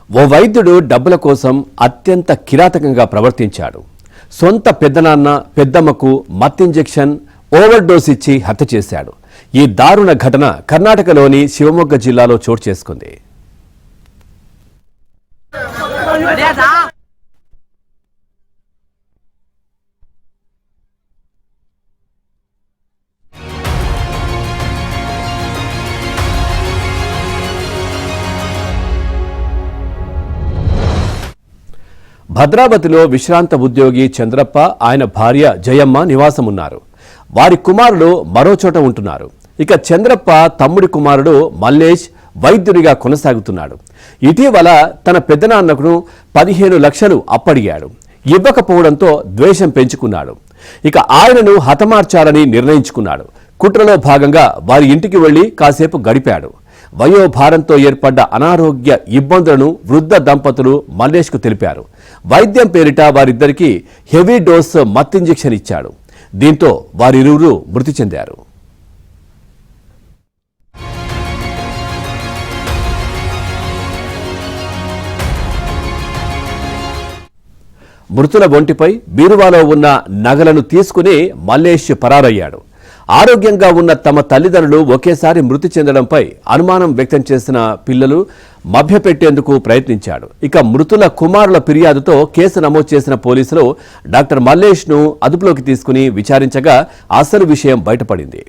ఓ వైద్యుడు డబ్బుల కోసం అత్యంత కిరాతకంగా ప్రవర్తించాడు. సొంత పెద్దనాన్న పెద్దమ్మకు మత్ ఇంజెక్షన్ ఓవర్డోస్ ఇచ్చి హత్య చేశాడు. ఈ దారుణ ఘటన కర్ణాటకలోని శివమొగ్గ జిల్లాలో చోటు చేసుకుంది. భద్రావతిలో విశ్రాంత ఉద్యోగి చంద్రప్ప, ఆయన భార్య జయమ్మ నివాసమున్నారు. వారి కుమారుడు మరో చోట ఉంటున్నారు. ఇక చంద్రప్ప తమ్ముడి కుమారుడు మల్లేష్ వైద్యుడిగా కొనసాగుతున్నాడు. ఇటీవల తన పెద్దనాన్నకు 15 లక్షలు అప్పడిగాడు. ఇవ్వకపోవడంతో ద్వేషం పెంచుకున్నాడు. ఇక ఆయనను హతమార్చాలని నిర్ణయించుకున్నాడు. కుట్రలో భాగంగా వారి ఇంటికి వెళ్లి కాసేపు గడిపాడు. వయోభారంతో ఏర్పడ్డ అనారోగ్య ఇబ్బందులను వృద్ధ దంపతులు మల్లేష్కు తెలిపారు. వైద్యం పేరిట వారిద్దరికీ హెవీ డోస్ మత్ ఇంజెక్షన్ ఇచ్చాడు. దీంతో వారిరువురు మృతి చెందారు. మృతుల ఒంటిపై బీరువాలో ఉన్న నగలను తీసుకుని మల్లేష్ పరారయ్యాడు. ఆరోగ్యంగా ఉన్న తమ తల్లిదండ్రులు ఒకేసారి మృతి చెందడంపై అనుమానం వ్యక్తం చేసిన పిల్లలు మభ్యపెట్టేందుకు ప్రయత్నించాడు. ఇక మృతుల కుమారుల ఫిర్యాదుతో కేసు నమోదు చేసిన పోలీసులు డాక్టర్ మల్లేష్ను అదుపులోకి తీసుకుని విచారించగా అసలు విషయం బయటపడింది.